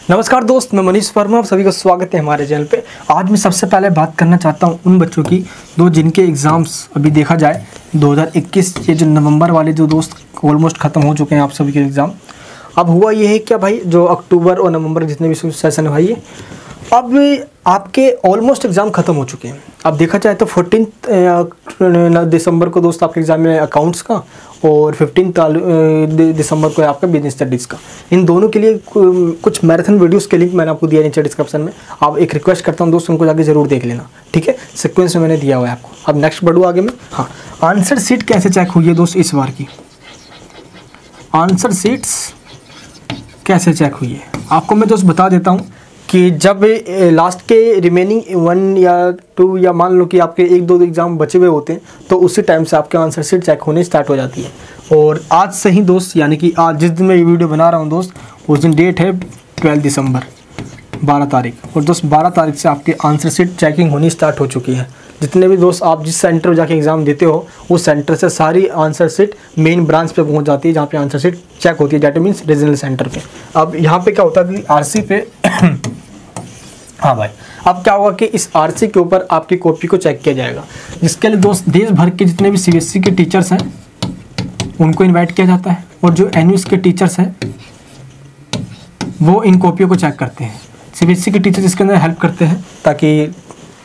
नमस्कार दोस्त, मैं मनीष वर्मा, आप सभी का स्वागत है हमारे चैनल पे। आज मैं सबसे पहले बात करना चाहता हूँ उन बच्चों की जिनके एग्ज़ाम्स अभी देखा जाए 2021 ये जो नवंबर वाले जो दोस्त ऑलमोस्ट ख़त्म हो चुके हैं आप सभी के एग्ज़ाम। अब हुआ ये है क्या भाई, जो अक्टूबर और नवंबर जितने भी सेशन है भाई, अब आपके ऑलमोस्ट एग्ज़ाम ख़त्म हो चुके हैं। अब देखा जाए तो 14 दिसंबर को दोस्त आपके एग्ज़ाम में अकाउंट्स का और 15 दिसंबर को है आपका बिजनेस स्टडीज़ का। इन दोनों के लिए कुछ मैराथन वीडियोस के लिंक मैंने आपको दिया नीचे डिस्क्रिप्शन में। आप एक रिक्वेस्ट करता हूँ दोस्त, उनको जाके ज़रूर देख लेना, ठीक है। सीक्वेंस में मैंने दिया हुआ है आपको। अब नेक्स्ट बढ़ूँ आगे में। हाँ, आंसर शीट कैसे चेक हुई है दोस्त इस बार की? आंसर शीट्स कैसे चेक हुई है आपको मैं दोस्त बता देता हूँ कि जब लास्ट के रिमेनिंग 1 या 2 या मान लो कि आपके 1-2 एग्ज़ाम बचे हुए होते हैं तो उसी टाइम से आपके आंसर शीट चेक होने स्टार्ट हो जाती है। और आज से ही दोस्त, यानी कि आज जिस दिन मैं ये वीडियो बना रहा हूँ दोस्त, उस दिन डेट है 12 दिसंबर 12 तारीख। और दोस्त 12 तारीख से आपके आंसर शीट चेकिंग होनी स्टार्ट हो चुकी है। जितने भी दोस्त आप जिस सेंटर में जाके एग्ज़ाम देते हो उस सेंटर से सारी आंसर शीट मेन ब्रांच पे पहुंच जाती है जहाँ पे आंसर शीट चेक होती है, डेट मीन्स रीजनल सेंटर पे। अब यहाँ पे क्या होता है कि आरसी पे हाँ भाई, अब क्या होगा कि इस आरसी के ऊपर आपकी कॉपी को चेक किया जाएगा, जिसके लिए दोस्त देश भर के जितने भी सीबीएसई के टीचर्स हैं उनको इनवाइट किया जाता है। और जो एनयूएस के टीचर्स हैं वो इन कॉपियों को चेक करते हैं। सीबीएसई के टीचर्स इसके अंदर हेल्प करते हैं ताकि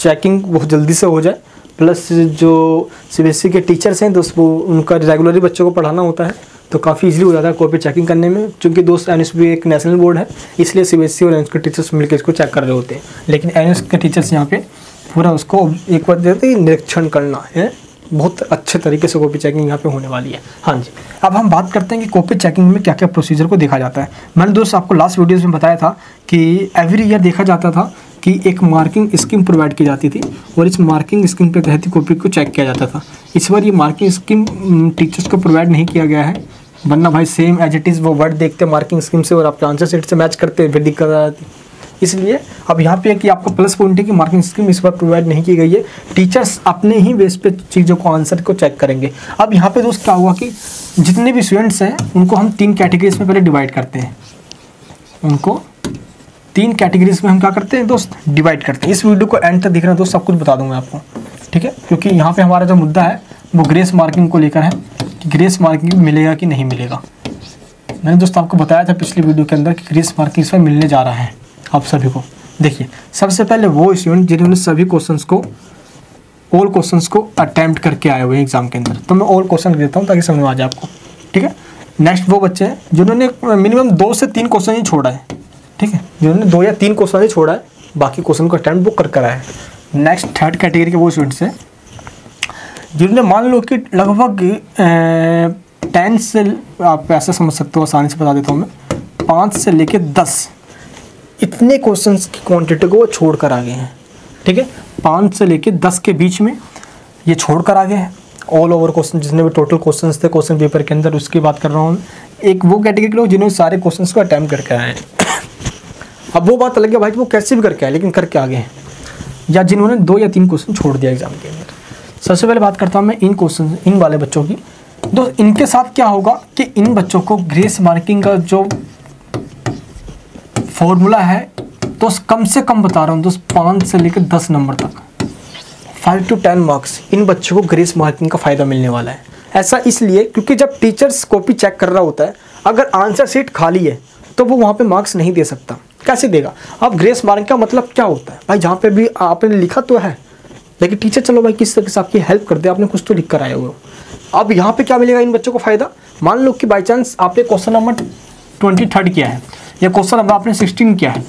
चेकिंग बहुत जल्दी से हो जाए। प्लस जो सीबीएसई के टीचर्स हैं दोस्त, वो उनका रेगुलरली बच्चों को पढ़ाना होता है तो काफ़ी इजीली हो जाता है कॉपी चेकिंग करने में। क्योंकि दोस्त एनयूएस भी एक नेशनल बोर्ड है, इसलिए सीबीएसई और एनयूएस के टीचर्स मिलकर इसको चेक कर रहे होते हैं। लेकिन एनयूएस के टीचर्स यहाँ पे पूरा उसको एक बार देते हैं निरीक्षण करना है। बहुत अच्छे तरीके से कॉपी चेकिंग यहाँ पे होने वाली है। हाँ जी, अब हम बात करते हैं कि कॉपी चेकिंग में क्या क्या प्रोसीजर को देखा जाता है। मैंने दोस्त आपको लास्ट वीडियोज़ में बताया था कि एवरी ईयर देखा जाता था कि एक मार्किंग स्कीम प्रोवाइड की जाती थी और इस मार्किंग स्कीम के तहत ही कॉपी को चेक किया जाता था। इस बार ये मार्किंग स्कीम टीचर्स को प्रोवाइड नहीं किया गया है, वरना भाई सेम एज इट इज़ वो वर्ड देखते मार्किंग स्कीम से और आपके आंसर शीट से मैच करते फिर दिक्कत आ जाती। इसलिए अब यहाँ पे कि आपको प्लस पॉइंट है कि मार्किंग स्कीम इस बार प्रोवाइड नहीं की गई है। टीचर्स अपने ही बेस पे चीज़ों को, आंसर को चेक करेंगे। अब यहाँ पे दोस्त क्या हुआ कि जितने भी स्टूडेंट्स हैं उनको हम 3 कैटेगरीज में पहले डिवाइड करते हैं। उनको 3 कैटेगरीज में हम क्या करते हैं दोस्त, डिवाइड करते हैं। इस वीडियो को एंड तक देखना दोस्त, सब कुछ बता दूंगा आपको, ठीक है। क्योंकि यहाँ पे हमारा जो मुद्दा है वो ग्रेस मार्किंग को लेकर है कि ग्रेस मार्किंग मिलेगा कि नहीं मिलेगा। मैंने दोस्त आपको बताया था पिछली वीडियो के अंदर कि ग्रेस मार्किंग इसमें मिलने जा रहा है आप सभी को। देखिए, सबसे पहले वो स्टूडेंट जिन्होंने सभी क्वेश्चंस को, ऑल क्वेश्चंस को अटेम्प्ट करके आए हुए हैं एग्जाम के अंदर, तो मैं ऑल क्वेश्चन देता हूँ ताकि समझ में आ जाए आपको, ठीक है। नेक्स्ट वो बच्चे हैं जिन्होंने मिनिमम 2 से 3 क्वेश्चन ही छोड़ा है, ठीक है, जिन्होंने 2 या 3 क्वेश्चन ही छोड़ा है, बाकी क्वेश्चन को अटेम्प्ट बुक कर आए हैं। नेक्स्ट थर्ड कैटेगरी के वो स्टूडेंट्स हैं जिन्होंने मान लो कि लगभग 10 से, आप ऐसा समझ सकते हो, आसानी से बता देता हूँ मैं, 5 से लेके 10 इतने क्वेश्चंस की क्वांटिटी को वो छोड़ कर आ गए हैं, ठीक है। 5 से लेके 10 के बीच में ये छोड़ कर आ गए हैं ऑल ओवर क्वेश्चन, जितने भी टोटल क्वेश्चंस थे क्वेश्चन पेपर के अंदर, उसकी बात कर रहा हूँ। एक वो कैटेगरी के लोग जिन्होंने सारे क्वेश्चंस को अटेम्प्ट करके आए हैं। अब वो बात अलग है भाई, वो कैसे भी करके आए लेकिन करके आ गए हैं, या जिन्होंने 2 या 3 क्वेश्चन छोड़ दिया एग्जाम के अंदर। सबसे पहले बात करता हूँ मैं इन वाले बच्चों की। दोस्त इनके साथ क्या होगा कि इन बच्चों को ग्रेस मार्किंग का जो फॉर्मूला है तो कम से कम बता रहा हूँ दोस्त, 5 से लेकर 10 नंबर तक, 5 to 10 मार्क्स इन बच्चों को ग्रेस मार्किंग का फ़ायदा मिलने वाला है। ऐसा इसलिए क्योंकि जब टीचर्स कॉपी चेक कर रहा होता है, अगर आंसर शीट खाली है तो वो वहाँ पे मार्क्स नहीं दे सकता। कैसे देगा? अब ग्रेस मार्किंग का मतलब क्या होता है भाई, जहाँ पे भी आपने लिखा तो है लेकिन टीचर चलो भाई किस तरह से आपकी हेल्प कर दे, आपने कुछ तो लिख कर आए हुए हो। अब यहाँ पे क्या मिलेगा इन बच्चों को फ़ायदा? मान लो कि बाई चांस आपने क्वेश्चन नंबर 23 किया है या क्वेश्चन नंबर आपने 16 किया है।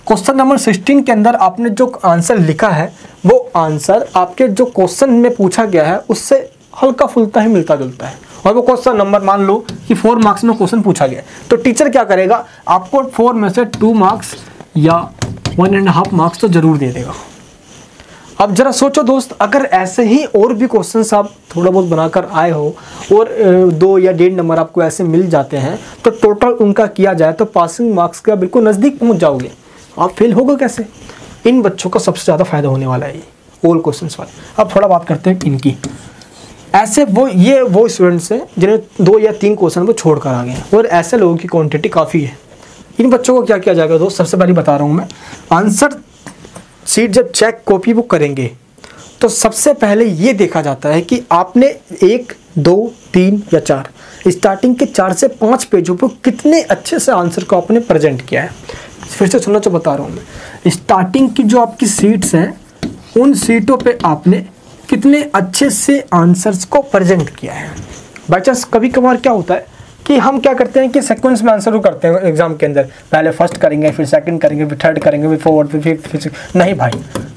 क्वेश्चन नंबर 16 के अंदर आपने जो आंसर लिखा है वो आंसर आपके जो क्वेश्चन में पूछा गया है उससे हल्का फुल्का ही मिलता जुलता है, और वो क्वेश्चन नंबर मान लो कि 4 मार्क्स में क्वेश्चन पूछा गया, तो टीचर क्या करेगा, आपको 4 में से 2 मार्क्स या 1.5 मार्क्स तो जरूर दे देगा। अब जरा सोचो दोस्त, अगर ऐसे ही और भी क्वेश्चंस आप थोड़ा बहुत बनाकर आए हो और 2 या 1.5 नंबर आपको ऐसे मिल जाते हैं तो टोटल उनका किया जाए तो पासिंग मार्क्स का बिल्कुल नज़दीक पहुंच जाओगे। आप फेल होगे कैसे? इन बच्चों को सबसे ज़्यादा फायदा होने वाला है ऑल क्वेश्चंस वाले। अब थोड़ा बात करते हैं इनकी। ऐसे वो स्टूडेंट्स हैं जिन्हें 2 या 3 क्वेश्चन वो छोड़ कर आ गए हैं और ऐसे लोगों की क्वांटिटी काफ़ी है। इन बच्चों को क्या किया जाएगा दोस्त, सबसे पहले बता रहा हूँ मैं, आंसर शीट जब चेक कॉपी बुक करेंगे तो सबसे पहले ये देखा जाता है कि आपने 1, 2, 3 या 4 स्टार्टिंग के 4 से 5 पेजों पर कितने अच्छे से आंसर को आपने प्रेजेंट किया है। फिर से सुनना जो बता रहा हूँ मैं, स्टार्टिंग की जो आपकी सीट्स हैं उन सीटों पे आपने कितने अच्छे से आंसर्स को प्रेजेंट किया है। बाई चांस कभी कभार क्या होता है कि हम क्या करते हैं कि सीक्वेंस में आंसर को करते हैं एग्जाम के अंदर, पहले फर्स्ट करेंगे, फिर सेकंड करेंगे, फिर थर्ड करेंगे, फिर फोर्थ, फिर फिफ्थ, फिर नहीं भाई,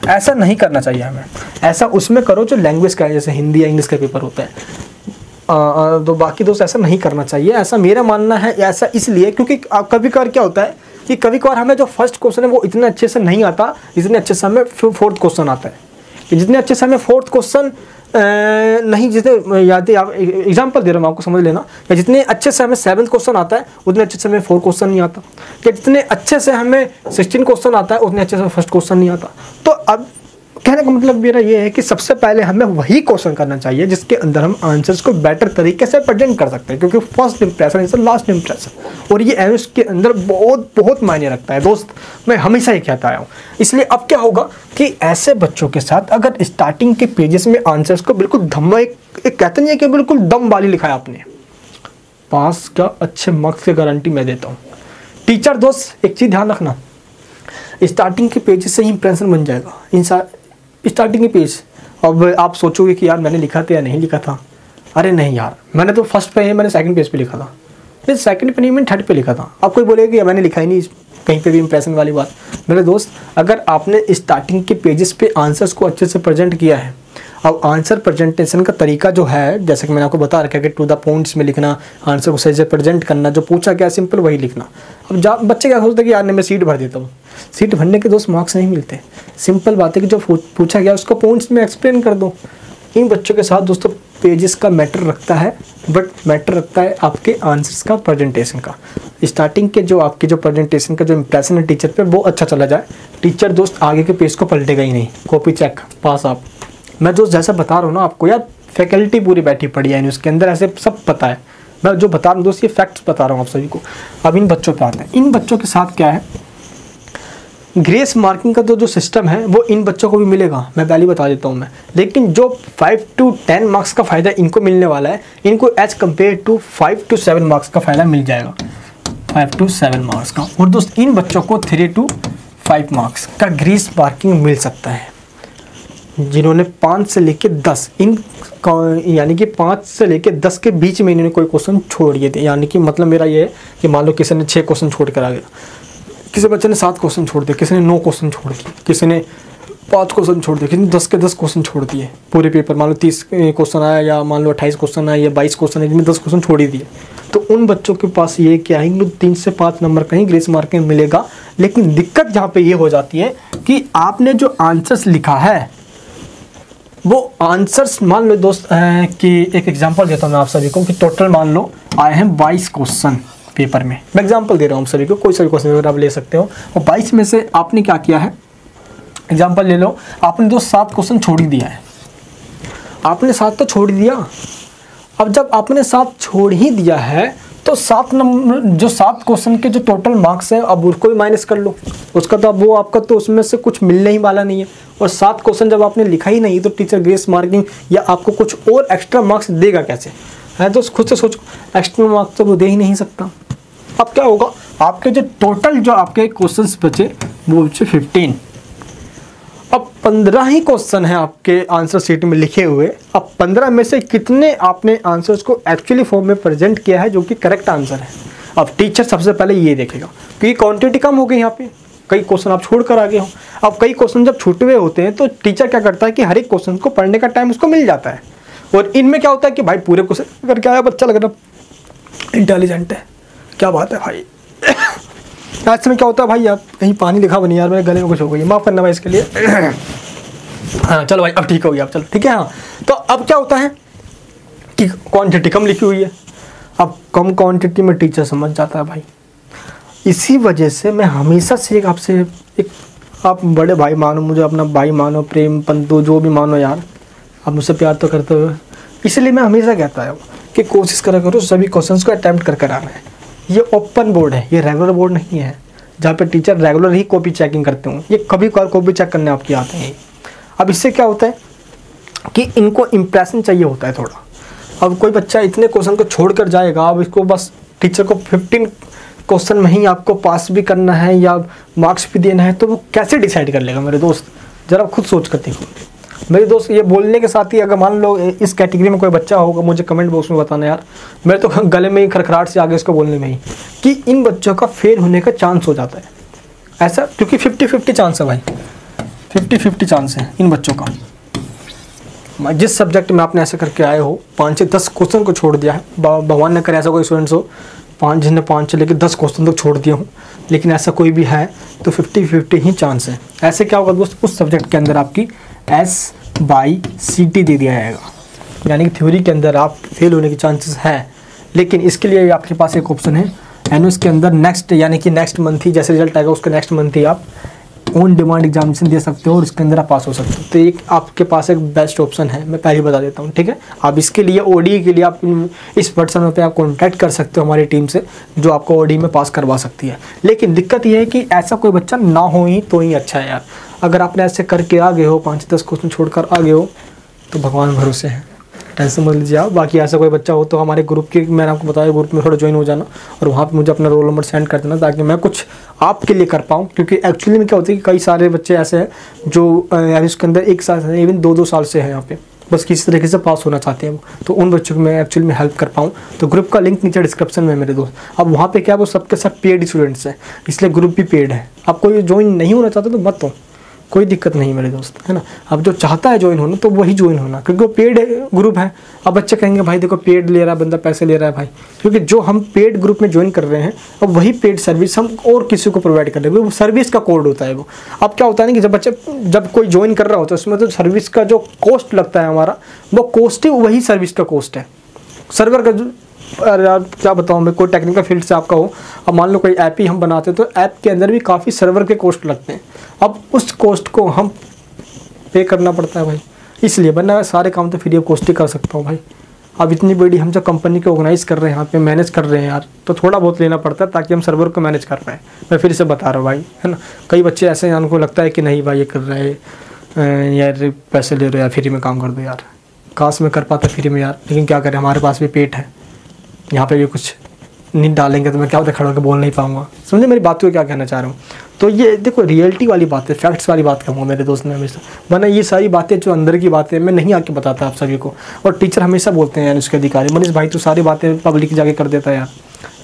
ऐसा नहीं करना चाहिए हमें। ऐसा उसमें करो जो लैंग्वेज का है, जैसे हिंदी या इंग्लिश का पेपर होता है। तो बाकी दोस्त ऐसा नहीं करना चाहिए, ऐसा मेरा मानना है। ऐसा इसलिए क्योंकि कभी कभार क्या होता है कि कभी कभार हमें जो फर्स्ट क्वेश्चन है वो इतने अच्छे से नहीं आता जितने अच्छे से हमें फोर्थ क्वेश्चन आता है। जितने अच्छे से हमें फोर्थ क्वेश्चन नहीं, जितने याद है, एग्जाम्पल दे रहा हूँ आपको समझ लेना, या जितने अच्छे से हमें 7th क्वेश्चन आता है उतने अच्छे से हमें 4th क्वेश्चन नहीं आता, या जितने अच्छे से हमें 16 क्वेश्चन आता है उतने अच्छे से फर्स्ट क्वेश्चन नहीं आता। तो अब कहने का मतलब मेरा ये है कि सबसे पहले हमें वही क्वेश्चन करना चाहिए जिसके अंदर हम आंसर्स को बेटर तरीके से प्रेजेंट कर सकते हैं, क्योंकि first impression is the last impression, और ये एमएस के अंदर बहुत बहुत मायने रखता है दोस्त। मैं हमेशा ये कहता आया हूँ। इसलिए अब क्या होगा कि ऐसे बच्चों के साथ अगर स्टार्टिंग के पेजेस में आंसर्स को बिल्कुल कहते नहीं है कि बिल्कुल दम वाली लिखा है आपने, पास का अच्छे मार्क्स की गारंटी मैं देता हूँ। टीचर दोस्त एक चीज़ ध्यान रखना, स्टार्टिंग के पेजेस से ही इंप्रेशन बन जाएगा। स्टार्टिंग के पेज, अब आप सोचोगे कि यार मैंने लिखा था या नहीं लिखा था। अरे नहीं यार, मैंने तो फर्स्ट पे, मैंने सेकंड पेज पे लिखा था, फिर सेकंड पे नहीं, मैंने थर्ड पे लिखा था। अब कोई बोलेगा कि मैंने लिखा ही नहीं कहीं पे भी इंप्रेशन वाली बात। मेरे दोस्त, अगर आपने स्टार्टिंग के पेजेस पे आंसर्स को अच्छे से प्रेजेंट किया है, अब आंसर प्रेजेंटेशन का तरीका जो है, जैसे कि मैंने आपको बता रखा है कि टू द पॉइंट्स में लिखना, आंसर को सही से प्रेजेंट करना, जो पूछा गया सिंपल वही लिखना। अब बच्चे क्या सोचते हैं कि यार मैं सीट भर देता हूँ। सीट भरने के दोस्त मार्क्स नहीं मिलते, सिंपल बात है कि जो पूछा गया उसको पॉइंट्स में एक्सप्लेन कर दो। इन बच्चों के साथ दोस्तों पेजेस का मैटर रखता है, बट मैटर रखता है आपके आंसर्स का, प्रेजेंटेशन का। स्टार्टिंग के जो आपके जो प्रेजेंटेशन का जो इंप्रेशन है टीचर पे वो अच्छा चला जाए, टीचर दोस्त आगे के पेज को पलटेगा ही नहीं। कॉपी चेक पास आप। मैं दोस्त जैसा बता रहा हूँ ना आपको, यार फैकल्टी पूरी बैठी पड़ी है उसके अंदर, ऐसे सब पता है। मैं जो बता रहा हूँ दोस्त, ये फैक्ट्स बता रहा हूँ आप सभी को। अब इन बच्चों पे आते हैं। इन बच्चों के साथ क्या है, ग्रेस मार्किंग का जो सिस्टम है वो इन बच्चों को भी मिलेगा, मैं पहले बता देता हूँ मैं। लेकिन जो 5 to 10 मार्क्स का फ़ायदा इनको मिलने वाला है, इनको as compare to 5 to 7 marks का फ़ायदा मिल जाएगा, 5 to 7 मार्क्स का। और दोस्त इन बच्चों को 3 to 5 मार्क्स का ग्रेस मार्किंग मिल सकता है, जिन्होंने 5 से लेके 10 यानी कि 5 से लेके 10 के बीच में इन्होंने कोई क्वेश्चन छोड़ दिए थे। यानी कि मतलब मेरा ये है कि मान लो किसी ने 6 क्वेश्चन छोड़ कर आ गया, किसी बच्चे ने 7 क्वेश्चन छोड़ दिए, किसी ने 9 क्वेश्चन छोड़ दिए, किसी ने 5 क्वेश्चन छोड़ दिए, किसी ने 10 के 10 क्वेश्चन छोड़ दिए पूरे पेपर। मान लो 30 क्वेश्चन आया, या मान लो 28 क्वेश्चन आया, या 22 क्वेश्चन है, जिनमें 10 क्वेश्चन छोड़ ही दिए। तो उन बच्चों के पास ये क्या है, 3 से 5 नंबर का ही ग्रेस मार्किंग मिलेगा। लेकिन दिक्कत यहाँ पे ये हो जाती है कि आपने जो आंसर्स लिखा है वो आंसर्स, मान लो दोस्त कि एक एग्जांपल देता हूँ मैं आप सभी को कि टोटल मान लो आए हैं 22 क्वेश्चन पेपर में। मैं एग्जांपल दे रहा हूँ आप सभी को, कोई सा भी क्वेश्चन आप ले सकते हो। और 22 में से आपने क्या किया है, एग्जांपल ले लो, आपने दोस्त 7 क्वेश्चन छोड़ ही दिया है। आपने 7 तो छोड़ दिया। अब जब आपने 7 छोड़ ही दिया है तो 7 नंबर जो 7 क्वेश्चन के जो टोटल मार्क्स हैं अब उसको भी माइनस कर लो। उसका तो अब वो आपका तो उसमें से कुछ मिलने ही वाला नहीं है। और 7 क्वेश्चन जब आपने लिखा ही नहीं तो टीचर ग्रेस मार्किंग या आपको कुछ और एक्स्ट्रा मार्क्स देगा कैसे, है? तो खुद से सोचो, एक्स्ट्रा मार्क्स तो वो दे ही नहीं सकता। अब क्या होगा, आपके जो टोटल जो आपके क्वेश्चंस बचे वो बचे 15। अब 15 ही क्वेश्चन है आपके आंसर शीट में लिखे हुए। अब 15 में से कितने आपने आंसर्स को एक्चुअली फॉर्म में प्रेजेंट किया है जो कि करेक्ट आंसर है। अब टीचर सबसे पहले ये देखेगा क्योंकि क्वांटिटी कम हो गई, यहाँ पे कई क्वेश्चन आप छोड़ कर आ गए हो। अब कई क्वेश्चन जब छूटे हुए होते हैं तो टीचर क्या करता है कि हर एक क्वेश्चन को पढ़ने का टाइम उसको मिल जाता है। और इनमें क्या होता है कि भाई पूरे क्वेश्चन करके आया बच्चा, लग रहा इंटेलिजेंट है, क्या बात है भाई। आज समय क्या होता है भाई, आप कहीं पानी लिखा बनी यार, मेरे गले में कुछ हो गई, माफ़ करना भाई इसके लिए। हाँ चलो भाई अब ठीक हो गया, अब चलो ठीक है। हाँ तो अब क्या होता है कि क्वांटिटी कम लिखी हुई है। अब कम क्वांटिटी में टीचर समझ जाता है भाई। इसी वजह से मैं हमेशा से एक आपसे आप बड़े भाई मानो, मुझे अपना भाई मानो, प्रेम पंतु जो भी मानो यार, आप मुझसे प्यार तो करते हो, इसलिए मैं हमेशा कहता हूँ कि कोशिश करा करो सभी क्वेश्चंस को अटैम्प्ट कर आना है। ये ओपन बोर्ड है, ये रेगुलर बोर्ड नहीं है जहाँ पे टीचर रेगुलर ही कॉपी चेकिंग करते हों। ये कभी कभार कॉपी चेक करने आपके आते हैं। अब इससे क्या होता है कि इनको इम्प्रेशन चाहिए होता है थोड़ा। अब कोई बच्चा इतने क्वेश्चन को छोड़ कर जाएगा, अब इसको बस टीचर को 15 क्वेश्चन में ही आपको पास भी करना है या मार्क्स भी देना है, तो वो कैसे डिसाइड कर लेगा मेरे दोस्त? ज़रा खुद सोच कर देखो मेरे दोस्त। ये बोलने के साथ ही अगर मान लो इस कैटेगरी में कोई बच्चा होगा, मुझे कमेंट बॉक्स में बताना यार, मेरे तो गले में ही खरखराहट से आगे इसको बोलने में ही, कि इन बच्चों का फेल होने का चांस हो जाता है ऐसा, क्योंकि 50-50 चांस है भाई, 50-50 चांस है इन बच्चों का। जिस सब्जेक्ट में आपने ऐसा करके आए हो, 5 से 10 क्वेश्चन को छोड़ दिया है, भगवान ने करे ऐसा कोई स्टूडेंट्स हो जिसने 5 से लेकर 10 क्वेश्चन तक छोड़ दिया हूँ, लेकिन ऐसा कोई भी है तो 50-50 ही चांस है। ऐसे क्या होगा दोस्त, उस सब्जेक्ट के अंदर आपकी SBCT दे दिया जाएगा, यानी कि थ्योरी के अंदर आप फेल होने के चांसेस है। लेकिन इसके लिए आपके पास एक ऑप्शन है एनओएस के अंदर, नेक्स्ट यानी कि नेक्स्ट मंथ ही जैसे रिजल्ट आएगा उसके नेक्स्ट मंथ ही आप ऑन डिमांड एग्जामिनेशन दे सकते हो और इसके अंदर आप पास हो सकते हो। तो एक आपके पास एक बेस्ट ऑप्शन है, मैं पहले ही बता देता हूँ, ठीक है। आप इसके लिए ODE के लिए आप इस व्हाट्सएप पे आप कॉन्टैक्ट कर सकते हो हमारी टीम से, जो आपको ODE में पास करवा सकती है। लेकिन दिक्कत यह है कि ऐसा कोई बच्चा ना हो ही तो ही अच्छा है यार। अगर आपने ऐसे करके आ गए हो, 5 से 10 क्वेश्चन छोड़कर आ गए हो, तो भगवान भरोसे हैं, टेंशन मत लीजिए आप। बाकी ऐसा कोई बच्चा हो तो हमारे ग्रुप के, मैंने आपको बताया, ग्रुप में थोड़ा ज्वाइन हो जाना और वहाँ पे मुझे अपना रोल नंबर सेंड कर देना, ताकि मैं कुछ आपके लिए कर पाऊँ। क्योंकि एक्चुअली में क्या होता है कि कई सारे बच्चे ऐसे हैं जो यार इसके अंदर 1 साल से, इवन 2-2 साल से हैं यहाँ पे, बस किसी तरीके से पास होना चाहते हैं वो, तो उन बच्चों को मैं एक्चुअली में हेल्प कर पाऊँ। तो ग्रुप का लिंक नीचे डिस्क्रिप्शन में है मेरे दोस्त। अब वहाँ पे क्या, वो सबके सब पेड स्टूडेंट्स हैं, इसलिए ग्रुप भी पेड है। आप कोई ज्वाइन नहीं होना चाहते तो मत हो, कोई दिक्कत नहीं मेरे दोस्त, है ना। अब जो चाहता है ज्वाइन होना तो वही ज्वाइन होना, क्योंकि वो पेड ग्रुप है। अब बच्चे कहेंगे भाई देखो पेड ले रहा है बंदा, पैसे ले रहा है भाई, क्योंकि जो हम पेड ग्रुप में ज्वाइन कर रहे हैं अब वही पेड सर्विस हम और किसी को प्रोवाइड कर रहे हैं, वो सर्विस का कोड होता है वो। अब क्या होता है ना कि जब कोई ज्वाइन कर रहा होता है उसमें तो सर्विस का जो कॉस्ट लगता है हमारा, वो कॉस्ट ही वही सर्विस का कॉस्ट है। सर्वर का अरे यार क्या बताऊँ मैं, कोई टेक्निकल फील्ड से आपका हो, अब मान लो कोई ऐप ही हम बनाते हैं तो ऐप के अंदर भी काफ़ी सर्वर के कॉस्ट लगते हैं। अब उस कॉस्ट को हम पे करना पड़ता है भाई, इसलिए वरना सारे काम तो फ्री ऑफ कॉस्ट ही कर सकता हूँ भाई। अब इतनी बड़ी हम जो कंपनी को ऑर्गेनाइज कर रहे हैं, यहाँ पे मैनेज कर रहे हैं यार, तो थोड़ा बहुत लेना पड़ता है ताकि हम सर्वर को मैनेज कर पाएँ। मैं फिर से बता रहा हूँ भाई, है ना। कई बच्चे ऐसे हैं उनको लगता है कि नहीं भाई ये कर रहे हैं यार, पैसे ले रहे हो यार, फ्री में काम कर दो यार। काश में कर पाता फ्री में यार, लेकिन क्या करें, हमारे पास भी पेट है, यहाँ पे भी कुछ नहीं डालेंगे तो मैं क्या खड़ा होकर बोल नहीं पाऊँगा। समझे मेरी बात को क्या कहना चाह रहा हूँ। तो ये देखो रियलिटी वाली बात है, फैक्ट्स वाली बात कहूँगा मेरे दोस्त ने हमेशा, वरना ये सारी बातें जो अंदर की बातें मैं नहीं आके बताता आप सभी को। और टीचर हमेशा बोलते हैं यार उसके अधिकारी, मनीष भाई तो सारी बातें पब्लिक जाके कर देता है यार।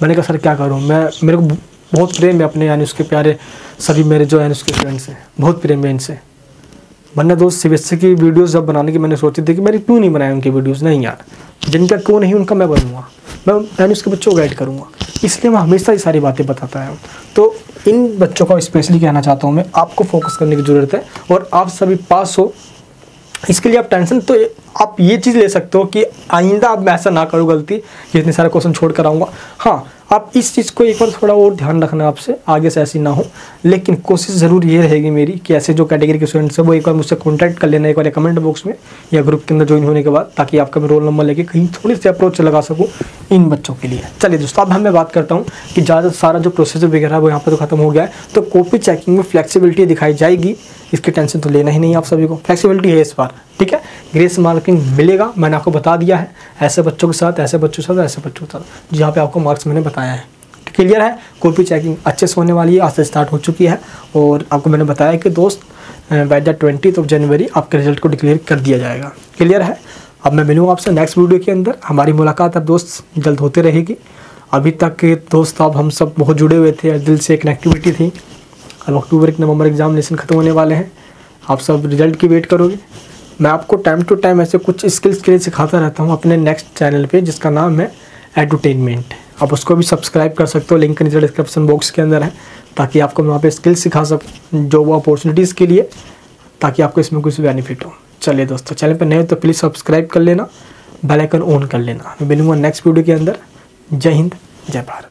मैंने कहा सर क्या करूँ, मेरे को बहुत प्रेम है अपने यानी उसके प्यारे सभी मेरे जो यानी उसके फ्रेंड्स हैं, बहुत प्रेम है इनसे। वरना दोस्त CBSE की वीडियोस जब बनाने की मैंने सोची थी कि मेरी क्यों नहीं बनाए उनकी वीडियोस, नहीं यार जिनका क्यों नहीं उनका मैं बनूँगा, मैं उसके बच्चों को गाइड करूँगा, इसलिए मैं हमेशा ये सारी बातें बताता हूँ। तो इन बच्चों को स्पेशली कहना चाहता हूँ मैं, आपको फोकस करने की ज़रूरत है और आप सभी पास हो। इसके लिए आप टेंशन तो आप ये चीज़ ले सकते हो कि आइंदा अब मैं ऐसा ना करूँ गलती कि इतने सारे क्वेश्चन छोड़ कर आऊँगा। हाँ, आप इस चीज़ को एक बार थोड़ा और ध्यान रखना आपसे, आगे से ऐसी ना हो। लेकिन कोशिश ज़रूर ये रहेगी मेरी कि ऐसे जो कैटेगरी के स्टूडेंट्स हैं वो एक बार मुझसे कॉन्टैक्ट कर लेना, एक बार कमेंट बॉक्स में या ग्रुप के अंदर ज्वाइन होने के बाद, ताकि आपका मैं रोल नंबर लेके कहीं थोड़ी सी अप्रोच लगा सकूँ इन बच्चों के लिए। चलिए दोस्तों, अब मैं बात करता हूँ कि ज़्यादा सारा जो प्रोसेसर वगैरह है वो यहाँ पर तो खत्म हो गया है। तो कॉपी चेकिंग में फ्लेक्सिबिलिटी दिखाई जाएगी, इसकी टेंशन तो लेना ही नहीं आप सभी को। फ्लेक्सिबिलिटी है इस बार, ठीक है। ग्रेस मार्किंग मिलेगा, मैंने आपको बता दिया है, ऐसे बच्चों के साथ, ऐसे बच्चों के साथ, ऐसे बच्चों के साथ, जहाँ पे आपको मार्क्स मैंने बताया है। क्लियर है, कॉपी चेकिंग अच्छे से होने वाली है, आज से स्टार्ट हो चुकी है। और आपको मैंने बताया कि दोस्त बाय द 20 जनवरी आपके रिजल्ट को डिक्लेयर कर दिया जाएगा। क्लियर है। अब मैं मिलूँगा आपसे नेक्स्ट वीडियो के अंदर। हमारी मुलाकात अब दोस्त जल्द होते रहेगी। अभी तक के दोस्त अब हम सब बहुत जुड़े हुए थे, दिल से कनेक्टिविटी थी। अब अक्टूबर के नवंबर एग्जामिनेशन खत्म होने वाले हैं, आप सब रिजल्ट की वेट करोगे। मैं आपको टाइम टू टाइम ऐसे कुछ स्किल्स के लिए सिखाता रहता हूँ अपने नेक्स्ट चैनल पे, जिसका नाम है एडुटेनमेंट। आप उसको भी सब्सक्राइब कर सकते हो, लिंक नीचे डिस्क्रिप्शन बॉक्स के अंदर है, ताकि आपको मैं वहाँ पे स्किल्स सिखा सकूँ जॉब अपॉर्चुनिटीज़ के लिए, ताकि आपको इसमें कुछ बेनिफिट हो। चलिए दोस्तों, चैनल पर नए तो प्लीज़ सब्सक्राइब कर लेना, बेल आइकन ऑन कर लेना। मैं मिलूँगा नेक्स्ट वीडियो के अंदर। जय हिंद, जय भारत।